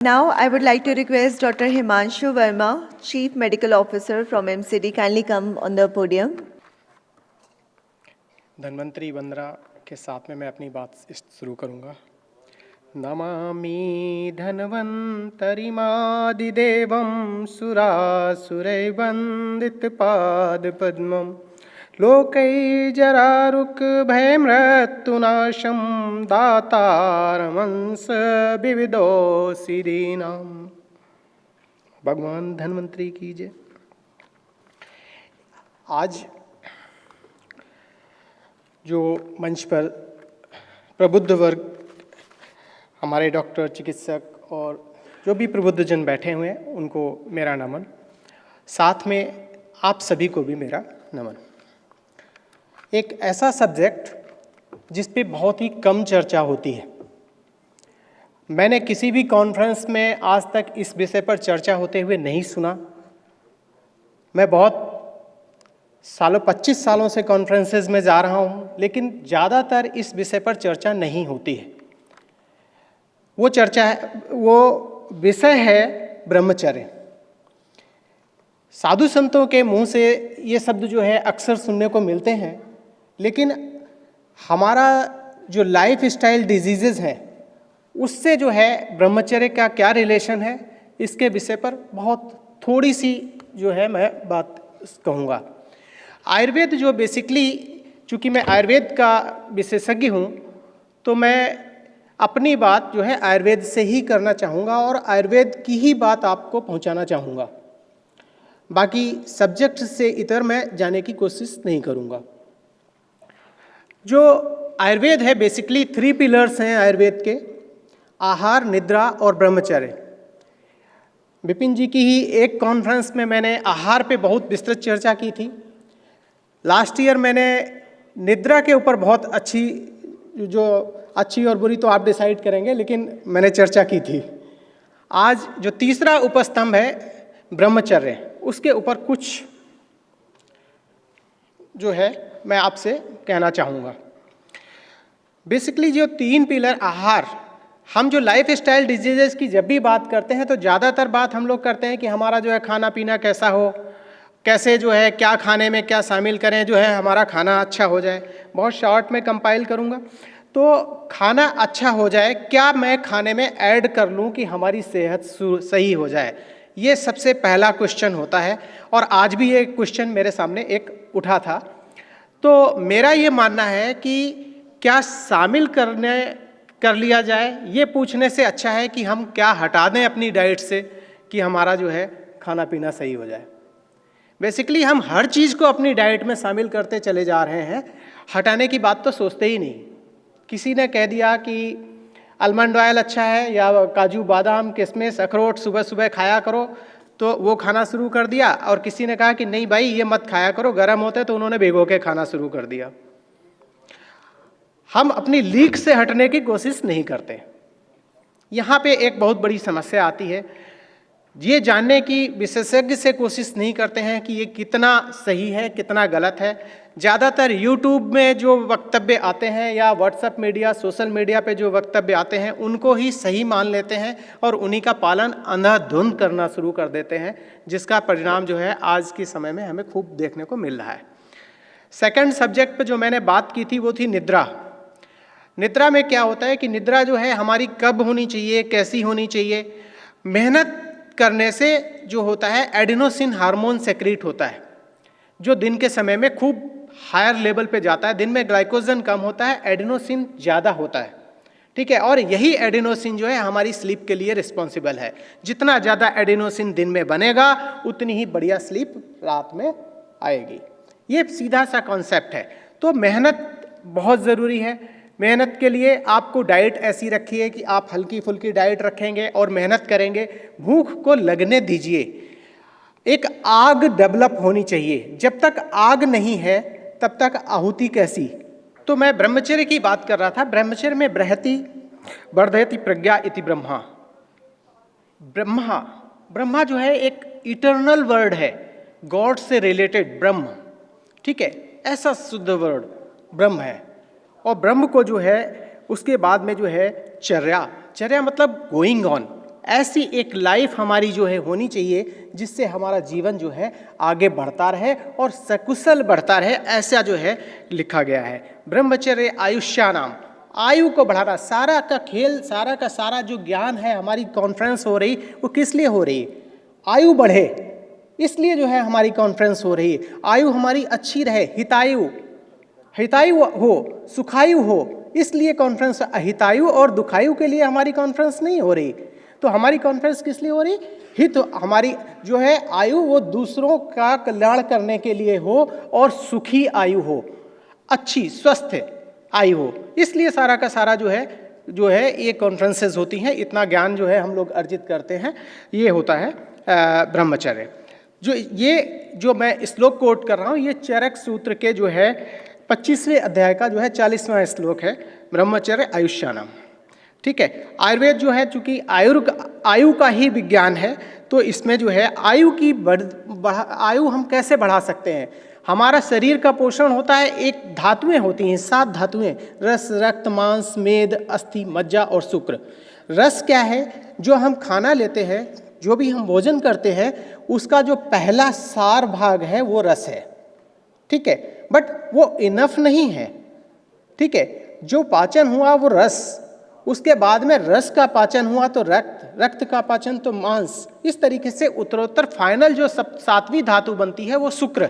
Now, I would like to request Dr. Himanshu Verma, Chief Medical Officer from MCD, kindly come on the podium. Dhanvantari वंदना के साथ में मैं अपनी बात शुरू करूंगा। नमामि धन्वन्तरिमादिदेवं सुरासुरैर्वन्दितपादपद्मं लोकैर्जरारुकभयमृत्युनाशं दातारमंस विविधोषधीनां। भगवान धन्वंतरी की जय। आज जो मंच पर प्रबुद्ध वर्ग, हमारे डॉक्टर, चिकित्सक और जो भी प्रबुद्ध जन बैठे हुए हैं, उनको मेरा नमन। साथ में आप सभी को भी मेरा नमन। एक ऐसा सब्जेक्ट जिस पे बहुत ही कम चर्चा होती है। मैंने किसी भी कॉन्फ्रेंस में आज तक इस विषय पर चर्चा होते हुए नहीं सुना। मैं बहुत 25 सालों से कॉन्फ्रेंसेस में जा रहा हूँ, लेकिन ज़्यादातर इस विषय पर चर्चा नहीं होती है। वो विषय है ब्रह्मचर्य। साधु संतों के मुंह से ये शब्द जो है अक्सर सुनने को मिलते हैं, लेकिन हमारा जो लाइफ स्टाइल डिजीज़ेज़ हैं उससे जो है ब्रह्मचर्य का क्या रिलेशन है, इसके विषय पर बहुत थोड़ी सी जो है मैं बात कहूँगा। आयुर्वेद जो बेसिकली, चूँकि मैं आयुर्वेद का विशेषज्ञ हूँ, तो मैं अपनी बात जो है आयुर्वेद से ही करना चाहूँगा और आयुर्वेद की ही बात आपको पहुँचाना चाहूँगा। बाकी सब्जेक्ट से इतर मैं जाने की कोशिश नहीं करूँगा। जो आयुर्वेद है, बेसिकली 3 पिलर्स हैं आयुर्वेद के: आहार, निद्रा और ब्रह्मचर्य। विपिन जी की ही एक कॉन्फ्रेंस में मैंने आहार पे बहुत विस्तृत चर्चा की थी। लास्ट ईयर मैंने निद्रा के ऊपर बहुत अच्छी और बुरी तो आप डिसाइड करेंगे, लेकिन मैंने चर्चा की थी। आज जो तीसरा उपस्तंभ है ब्रह्मचर्य, उसके ऊपर कुछ जो है मैं आपसे कहना चाहूँगा। बेसिकली जो 3 पिलर आहार, हम जो लाइफ स्टाइल डिजीजेस की जब भी बात करते हैं तो ज़्यादातर बात हम लोग करते हैं कि हमारा जो है खाना पीना कैसा हो, कैसे जो है क्या खाने में क्या शामिल करें जो है हमारा खाना अच्छा हो जाए। बहुत शॉर्ट में कंपाइल करूँगा। तो खाना अच्छा हो जाए, क्या मैं खाने में ऐड कर लूँ कि हमारी सेहत सही हो जाए, ये सबसे पहला क्वेश्चन होता है। और आज भी ये क्वेश्चन मेरे सामने एक उठा था। तो मेरा ये मानना है कि क्या शामिल कर लिया जाए, ये पूछने से अच्छा है कि हम क्या हटा दें अपनी डाइट से कि हमारा जो है खाना पीना सही हो जाए। बेसिकली हम हर चीज़ को अपनी डाइट में शामिल करते चले जा रहे हैं, हटाने की बात तो सोचते ही नहीं। किसी ने कह दिया कि आलमंड ऑयल अच्छा है या काजू बादाम किशमिश अखरोट सुबह सुबह खाया करो, तो वो खाना शुरू कर दिया। और किसी ने कहा कि नहीं भाई ये मत खाया करो, गर्म होते, तो उन्होंने भिगो के खाना शुरू कर दिया। हम अपनी लीक से हटने की कोशिश नहीं करते। यहाँ पे एक बहुत बड़ी समस्या आती है, ये जानने की विशेषज्ञ से कोशिश नहीं करते हैं कि ये कितना सही है कितना गलत है। ज़्यादातर यूट्यूब में जो वक्तव्य आते हैं या व्हाट्सएप मीडिया, सोशल मीडिया पे जो वक्तव्य आते हैं, उनको ही सही मान लेते हैं और उन्हीं का पालन अंधाधुंध करना शुरू कर देते हैं, जिसका परिणाम जो है आज के समय में हमें खूब देखने को मिल रहा है। सेकंड सब्जेक्ट पे जो मैंने बात की थी वो थी निद्रा। निद्रा में क्या होता है कि निद्रा जो है हमारी कब होनी चाहिए, कैसी होनी चाहिए। मेहनत करने से जो होता है एडिनोसिन हार्मोन सेक्रीट होता है, जो दिन के समय में खूब हायर लेवल पे जाता है। दिन में ग्लाइकोजन कम होता है, एडिनोसिन ज़्यादा होता है, ठीक है। और यही एडिनोसिन जो है हमारी स्लीप के लिए रिस्पॉन्सिबल है। जितना ज़्यादा एडिनोसिन दिन में बनेगा, उतनी ही बढ़िया स्लीप रात में आएगी। ये सीधा सा कॉन्सेप्ट है। तो मेहनत बहुत ज़रूरी है। मेहनत के लिए आपको डाइट ऐसी रखिए कि आप हल्की फुल्की डाइट रखेंगे और मेहनत करेंगे, भूख को लगने दीजिए। एक आग डेवलप होनी चाहिए। जब तक आग नहीं है तब तक आहुति कैसी। तो मैं ब्रह्मचर्य की बात कर रहा था। ब्रह्मचर्य में बृहति वर्धयति प्रज्ञा इति ब्रह्मा। ब्रह्मा जो है एक इटर्नल वर्ड है, गॉड से रिलेटेड ब्रह्म, ठीक है। ऐसा शुद्ध वर्ड ब्रह्म है। और ब्रह्म को जो है उसके बाद में जो है चर्या मतलब गोइंग ऑन, ऐसी एक लाइफ हमारी जो है होनी चाहिए जिससे हमारा जीवन जो है आगे बढ़ता रहे और सकुशल बढ़ता रहे, ऐसा जो है लिखा गया है। ब्रह्मचर्य आयुष्यानाम, आयु को बढ़ाना। सारा का खेल, सारा का सारा जो ज्ञान है, हमारी कॉन्फ्रेंस हो रही वो किस लिए हो रही है? आयु बढ़े, इसलिए जो है हमारी कॉन्फ्रेंस हो रही है। आयु हमारी अच्छी रहे, हितायु हो, सुखायु हो, इसलिए कॉन्फ्रेंस। हितायु और दुखायु के लिए हमारी कॉन्फ्रेंस नहीं हो रही। तो हमारी कॉन्फ्रेंस किस लिए हो रही? हित हमारी जो है आयु वो दूसरों का कल्याण करने के लिए हो और सुखी आयु हो, अच्छी स्वस्थ आयु हो, इसलिए सारा का सारा जो है ये कॉन्फ्रेंसेस होती हैं। इतना ज्ञान जो है हम लोग अर्जित करते हैं, ये होता है ब्रह्मचर्य। जो मैं श्लोक कोट कर रहा हूँ, ये चरक सूत्र के जो है 25वें अध्याय का जो है 40वां श्लोक है, ब्रह्मचर्य आयुष्यानाम। ठीक है, आयुर्वेद जो है चूंकि आयु का ही विज्ञान है, तो इसमें जो है आयु हम कैसे बढ़ा सकते हैं? हमारा शरीर का पोषण होता है, एक धातुएं होती हैं, 7 धातुएं, रस, रक्त, मांस, मेद, अस्थि, मज्जा और शुक्र। रस क्या है? जो हम खाना लेते हैं, जो भी हम भोजन करते हैं, उसका जो पहला सार भाग है वो रस है। ठीक है, बट वो इनफ नहीं है। ठीक है, जो पाचन हुआ वो रस, उसके बाद में रस का पाचन हुआ तो रक्त, रक्त का पाचन तो मांस, इस तरीके से उत्तरोत्तर फाइनल जो 7वीं धातु बनती है वो शुक्र।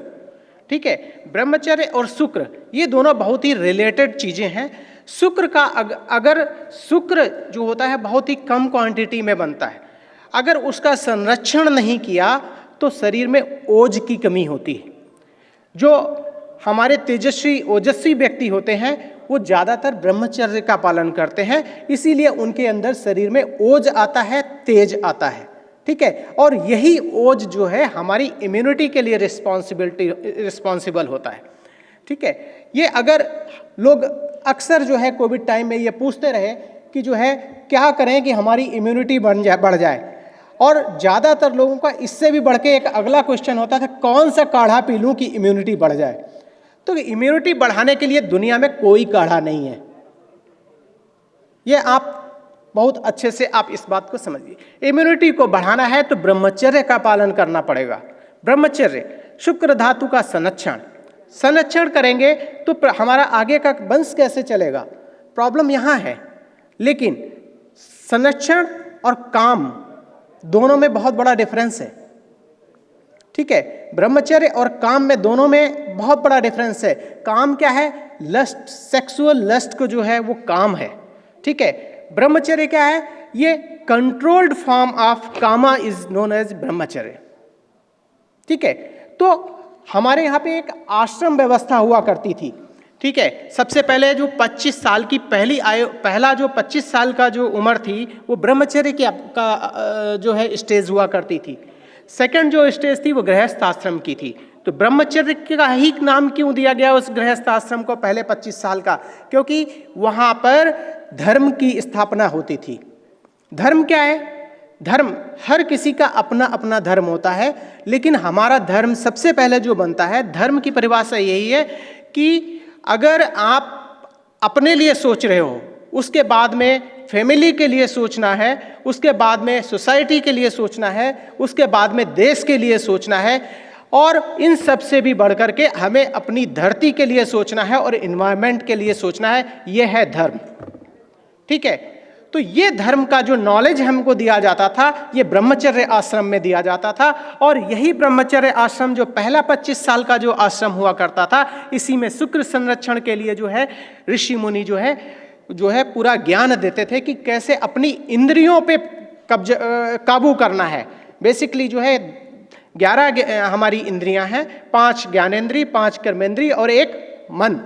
ठीक है, ब्रह्मचर्य और शुक्र ये दोनों बहुत ही रिलेटेड चीजें हैं। शुक्र का अगर शुक्र जो होता है बहुत ही कम क्वांटिटी में बनता है, अगर उसका संरक्षण नहीं किया तो शरीर में ओज की कमी होती है। जो हमारे तेजस्वी ओजस्वी व्यक्ति होते हैं वो ज़्यादातर ब्रह्मचर्य का पालन करते हैं, इसीलिए उनके अंदर शरीर में ओज आता है, तेज आता है। ठीक है, और यही ओज जो है हमारी इम्यूनिटी के लिए रिस्पॉन्सिबल होता है। ठीक है, ये अगर लोग अक्सर जो है कोविड टाइम में ये पूछते रहे कि जो है क्या करें कि हमारी इम्यूनिटी बढ़ जाए, और ज़्यादातर लोगों का इससे भी बढ़ के एक अगला क्वेश्चन होता था, कौन सा काढ़ा पी लूँ कि इम्यूनिटी बढ़ जाए? तो इम्यूनिटी बढ़ाने के लिए दुनिया में कोई काढ़ा नहीं है। ये आप बहुत अच्छे से आप इस बात को समझिए। इम्यूनिटी को बढ़ाना है तो ब्रह्मचर्य का पालन करना पड़ेगा। ब्रह्मचर्य, शुक्र धातु का संरक्षण करेंगे तो हमारा आगे का वंश कैसे चलेगा? प्रॉब्लम यहाँ है। लेकिन संरक्षण और काम दोनों में बहुत बड़ा डिफरेंस है। ठीक है, ब्रह्मचर्य और काम में दोनों में बहुत बड़ा डिफरेंस है। काम क्या है? लस्ट, सेक्सुअल लस्ट को जो है वो काम है। ठीक है, ब्रह्मचर्य क्या है? ये controlled form of kama is known as brahmacharya. ठीक है, तो हमारे यहाँ पे एक आश्रम व्यवस्था हुआ करती थी। ठीक है, सबसे पहले जो 25 साल की पहला जो 25 साल का जो उम्र थी वो ब्रह्मचर्य का जो है स्टेज हुआ करती थी। सेकंड जो स्टेज थी वो गृहस्थ आश्रम की थी। तो ब्रह्मचर्य का ही नाम क्यों दिया गया उस गृहस्थ आश्रम को पहले 25 साल का? क्योंकि वहाँ पर धर्म की स्थापना होती थी। धर्म क्या है? धर्म, हर किसी का अपना अपना धर्म होता है, लेकिन हमारा धर्म सबसे पहले जो बनता है, धर्म की परिभाषा यही है कि अगर आप अपने लिए सोच रहे हो, उसके बाद में फैमिली के लिए सोचना है, उसके बाद में सोसाइटी के लिए सोचना है, उसके बाद में देश के लिए सोचना है, और इन सब से भी बढ़कर के हमें अपनी धरती के लिए सोचना है और इन्वायरमेंट के लिए सोचना है। यह है धर्म। ठीक है, तो ये धर्म का जो नॉलेज हमको दिया जाता था, ये ब्रह्मचर्य आश्रम में दिया जाता था। और यही ब्रह्मचर्य आश्रम जो पहला 25 साल का जो आश्रम हुआ करता था, इसी में शुक्र संरक्षण के लिए जो है ऋषि मुनि जो है पूरा ज्ञान देते थे कि कैसे अपनी इंद्रियों पे काबू करना है। बेसिकली जो है 11 हमारी इंद्रियां हैं, 5 ज्ञानेंद्रिय, 5 कर्मेंद्रिय और 1 मन।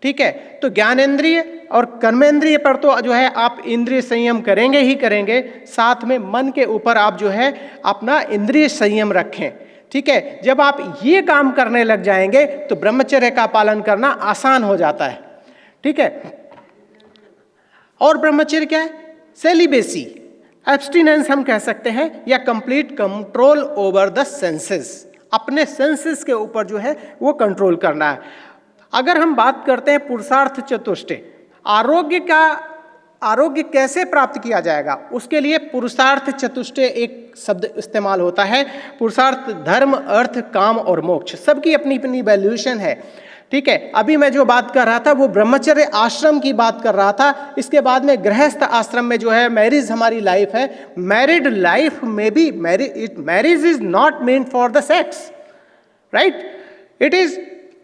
ठीक है, तो ज्ञानेंद्रिय और कर्मेंद्रिय पर तो जो है आप इंद्रिय संयम करेंगे ही करेंगे, साथ में मन के ऊपर आप जो है अपना इंद्रिय संयम रखें। ठीक है, जब आप ये काम करने लग जाएंगे तो ब्रह्मचर्य का पालन करना आसान हो जाता है। ठीक है, और ब्रह्मचर्य क्या है? सेलिबेसी, एब्स्टिनेंस हम कह सकते हैं, या complete control over the senses. अपने सेंसेस के ऊपर जो है वो कंट्रोल करना है। अगर हम बात करते हैं पुरुषार्थ चतुष्टय, आरोग्य कैसे प्राप्त किया जाएगा, उसके लिए पुरुषार्थ चतुष्टय एक शब्द इस्तेमाल होता है। पुरुषार्थ धर्म, अर्थ, काम और मोक्ष, सबकी अपनी अपनी वैल्यूएशन है। ठीक है, अभी मैं जो बात कर रहा था वो ब्रह्मचर्य आश्रम की बात कर रहा था। इसके बाद में गृहस्थ आश्रम में जो है मैरिज हमारी लाइफ है। मैरिड लाइफ में भी marriage is not meant for the sex, right? It is,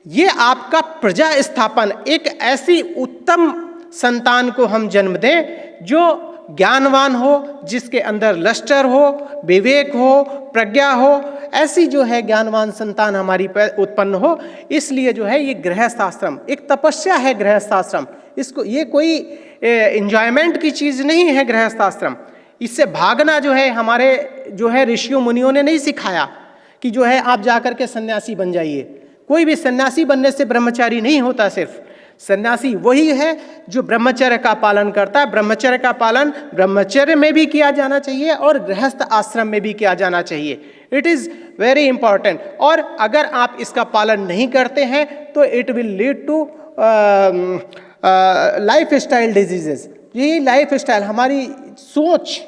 ये आपका प्रजा स्थापन, एक ऐसी उत्तम संतान को हम जन्म दें जो ज्ञानवान हो, जिसके अंदर लस्टर हो, विवेक हो, प्रज्ञा हो, ऐसी जो है ज्ञानवान संतान हमारी उत्पन्न हो। इसलिए जो है ये गृहस्थ आश्रम एक तपस्या है। गृहस्थ आश्रम, इसको, ये कोई एंजॉयमेंट की चीज नहीं है। गृहस्थ आश्रम, इससे भागना जो है हमारे जो है ऋषियों मुनियों ने नहीं सिखाया कि जो है आप जाकर के सन्यासी बन जाइए। कोई भी सन्यासी बनने से ब्रह्मचारी नहीं होता। सिर्फ सन्यासी वही है जो ब्रह्मचर्य का पालन करता है। ब्रह्मचर्य का पालन ब्रह्मचर्य में भी किया जाना चाहिए और गृहस्थ आश्रम में भी किया जाना चाहिए। It is very important. और अगर आप इसका पालन नहीं करते हैं तो it will lead to lifestyle diseases. यही लाइफ स्टाइल, हमारी सोच,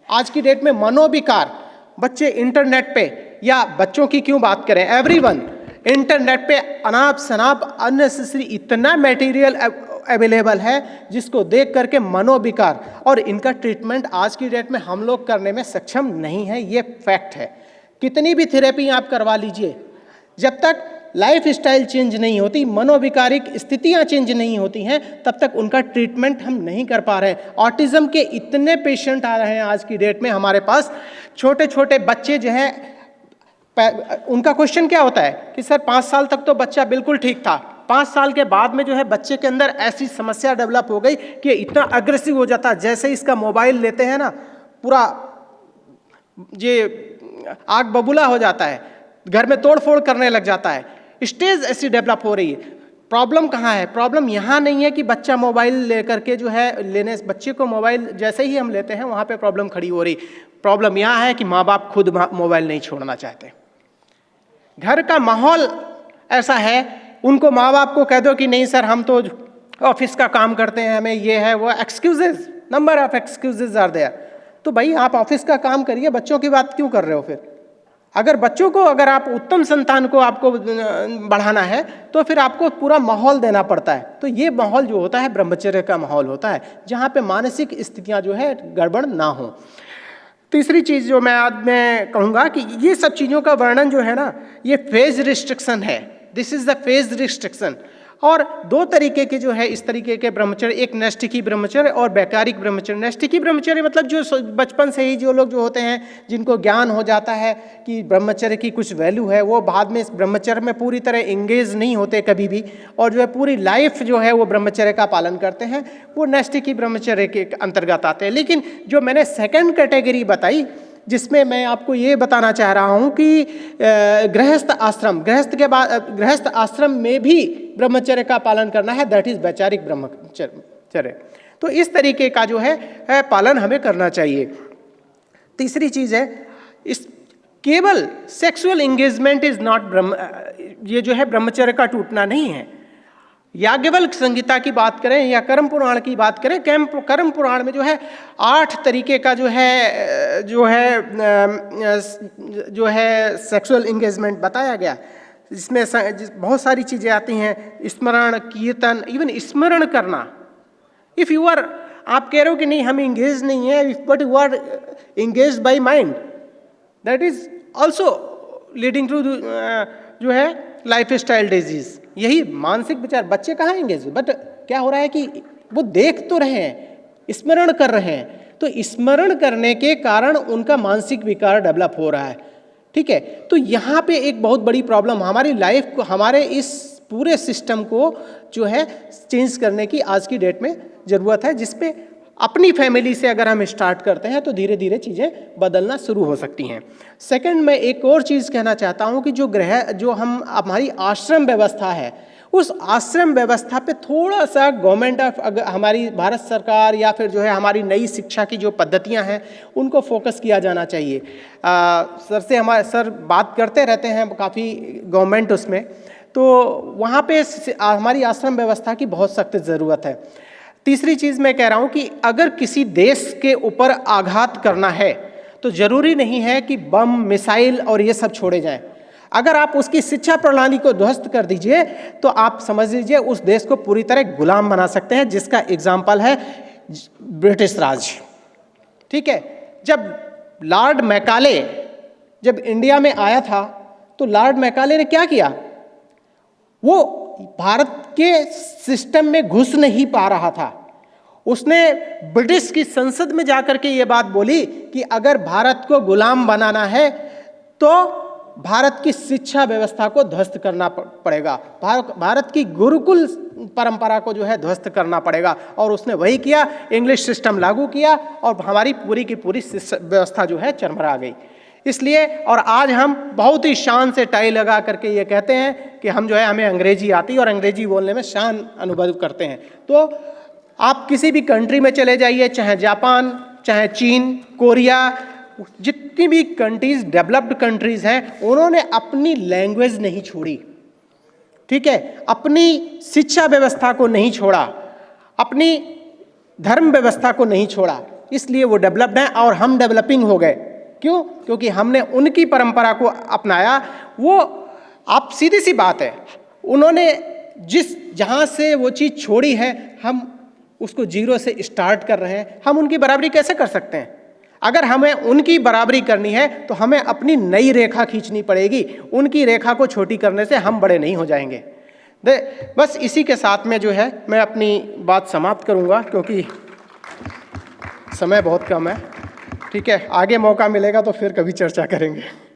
आज की डेट में मनोविकार, बच्चे इंटरनेट पे, या बच्चों की क्यों बात करें, एवरीवन इंटरनेट पे अनाप शनाप अननेसेसरी इतना मटेरियल अवेलेबल है जिसको देख करके मनोविकार, और इनका ट्रीटमेंट आज की डेट में हम लोग करने में सक्षम नहीं है। ये फैक्ट है। कितनी भी थेरेपी आप करवा लीजिए, जब तक लाइफ स्टाइल चेंज नहीं होती, मनोविकारिक स्थितियां चेंज नहीं होती हैं, तब तक उनका ट्रीटमेंट हम नहीं कर पा रहे हैं। ऑटिज्म के इतने पेशेंट आ रहे हैं आज की डेट में हमारे पास। छोटे छोटे बच्चे जो हैं, उनका क्वेश्चन क्या होता है कि सर 5 साल तक तो बच्चा बिल्कुल ठीक था, 5 साल के बाद में जो है बच्चे के अंदर ऐसी समस्या डेवलप हो गई कि इतना अग्रेसिव हो जाता है, जैसे इसका मोबाइल लेते हैं ना, पूरा ये आग बबूला हो जाता है, घर में तोड़फोड़ करने लग जाता है। स्टेज ऐसी डेवलप हो रही है। प्रॉब्लम कहाँ है? प्रॉब्लम यहाँ नहीं है कि बच्चा मोबाइल लेकर के जो है बच्चे को मोबाइल जैसे ही हम लेते हैं वहाँ पे प्रॉब्लम खड़ी हो रही। प्रॉब्लम यहाँ है कि माँ बाप खुद मोबाइल नहीं छोड़ना चाहते। घर का माहौल ऐसा है, उनको माँ बाप को कह दो कि नहीं सर हम तो ऑफिस का काम करते हैं, हमें ये है वो, excuses, number of excuses are there. तो भाई आप ऑफिस का काम करिए, बच्चों की बात क्यों कर रहे हो? फिर अगर बच्चों को, अगर आप उत्तम संतान को आपको बढ़ाना है तो फिर आपको पूरा माहौल देना पड़ता है। तो ये माहौल जो होता है ब्रह्मचर्य का माहौल होता है, जहाँ पे मानसिक स्थितियाँ जो है गड़बड़ ना हो। तीसरी चीज़ जो मैं आज मैं कहूँगा कि ये सब चीज़ों का वर्णन जो है ना, ये फेज रिस्ट्रिक्शन है। This is the phase restriction. और 2 तरीके के जो है इस तरीके के ब्रह्मचर्य, एक नैष्ठिकी ब्रह्मचर्य और वैकारिक ब्रह्मचर्य। नैष्ठिकी ब्रह्मचर्य मतलब जो बचपन से ही जो लोग जो होते हैं, जिनको ज्ञान हो जाता है कि ब्रह्मचर्य की कुछ वैल्यू है, वो बाद में इस ब्रह्मचर्य में पूरी तरह इंगेज नहीं होते कभी भी, और जो है पूरी लाइफ जो है वो ब्रह्मचर्य का पालन करते हैं, वो नैष्ठिकी ब्रह्मचर्य के अंतर्गत आते हैं। लेकिन जो मैंने सेकेंड कैटेगरी बताई, जिसमें मैं आपको ये बताना चाह रहा हूँ कि गृहस्थ आश्रम, गृहस्थ आश्रम में भी ब्रह्मचर्य का पालन करना है, दैट इज वैचारिक ब्रह्मचर्य। तो इस तरीके का जो है पालन हमें करना चाहिए। तीसरी चीज है, इस केवल सेक्सुअल एंगेजमेंट इज नॉट ये जो है ब्रह्मचर्य का टूटना नहीं है। याज्ञवल्क्य संहिता की बात करें या कर्म पुराण की बात करें, कर्म पुराण में जो है 8 तरीके का जो है सेक्सुअल एंगेजमेंट बताया गया। इसमें बहुत सारी चीज़ें आती हैं, स्मरण, कीर्तन, इवन स्मरण करना। इफ़ यू आर, आप कह रहे हो कि नहीं हम इंगेज नहीं है, but you are engage by mind, that is also leading to जो है लाइफ स्टाइल डिजीज। यही मानसिक विचार, बच्चे कहाँ एंगेज, बट क्या हो रहा है कि वो देख तो रहे हैं, स्मरण कर रहे हैं, तो स्मरण करने के कारण उनका मानसिक विकार डेवलप हो रहा है। ठीक है, तो यहाँ पे एक बहुत बड़ी प्रॉब्लम, हमारी लाइफ को, हमारे इस पूरे सिस्टम को जो है चेंज करने की आज की डेट में ज़रूरत है, जिसपे अपनी फैमिली से अगर हम स्टार्ट करते हैं तो धीरे धीरे चीज़ें बदलना शुरू हो सकती हैं। सेकंड, मैं एक और चीज़ कहना चाहता हूँ कि जो हमारी आश्रम व्यवस्था है, उस आश्रम व्यवस्था पे थोड़ा सा गवर्नमेंट ऑफ, हमारी भारत सरकार या फिर जो है हमारी नई शिक्षा की जो पद्धतियां हैं उनको फोकस किया जाना चाहिए। सर बात करते रहते हैं काफ़ी गवर्नमेंट उसमें, तो वहाँ पे हमारी आश्रम व्यवस्था की बहुत सख्त ज़रूरत है। तीसरी चीज मैं कह रहा हूं कि अगर किसी देश के ऊपर आघात करना है तो जरूरी नहीं है कि बम, मिसाइल और ये सब छोड़े जाएं। अगर आप उसकी शिक्षा प्रणाली को ध्वस्त कर दीजिए तो आप समझ लीजिए उस देश को पूरी तरह गुलाम बना सकते हैं, जिसका एग्जाम्पल है ब्रिटिश राज। ठीक है, जब लॉर्ड मैकाले जब इंडिया में आया था तो लॉर्ड मैकाले ने क्या किया, वो भारत के सिस्टम में घुस नहीं पा रहा था। उसने ब्रिटिश की संसद में जाकर के ये बात बोली कि अगर भारत को गुलाम बनाना है तो भारत की शिक्षा व्यवस्था को ध्वस्त करना पड़ेगा, भारत की गुरुकुल परंपरा को जो है ध्वस्त करना पड़ेगा। और उसने वही किया, इंग्लिश सिस्टम लागू किया और हमारी पूरी की पूरी व्यवस्था जो है चरमरा गई। इसलिए और आज हम बहुत ही शान से टाई लगा करके ये कहते हैं कि हम जो है हमें अंग्रेजी आती है और अंग्रेजी बोलने में शान अनुभव करते हैं। तो आप किसी भी कंट्री में चले जाइए, चाहे जापान, चाहे चीन, कोरिया, जितनी भी कंट्रीज डेवलप्ड कंट्रीज हैं, उन्होंने अपनी लैंग्वेज नहीं छोड़ी। ठीक है, अपनी शिक्षा व्यवस्था को नहीं छोड़ा, अपनी धर्म व्यवस्था को नहीं छोड़ा, इसलिए वो डेवलप्ड हैं और हम डेवलपिंग हो गए। क्यों? क्योंकि हमने उनकी परंपरा को अपनाया। वो आप सीधी सी बात है, उन्होंने जहां से वो चीज़ छोड़ी है हम उसको जीरो से स्टार्ट कर रहे हैं। हम उनकी बराबरी कैसे कर सकते हैं? अगर हमें उनकी बराबरी करनी है तो हमें अपनी नई रेखा खींचनी पड़ेगी। उनकी रेखा को छोटी करने से हम बड़े नहीं हो जाएंगे। बस इसी के साथ में जो है मैं अपनी बात समाप्त करूंगा, क्योंकि समय बहुत कम है। ठीक है, आगे मौका मिलेगा तो फिर कभी चर्चा करेंगे।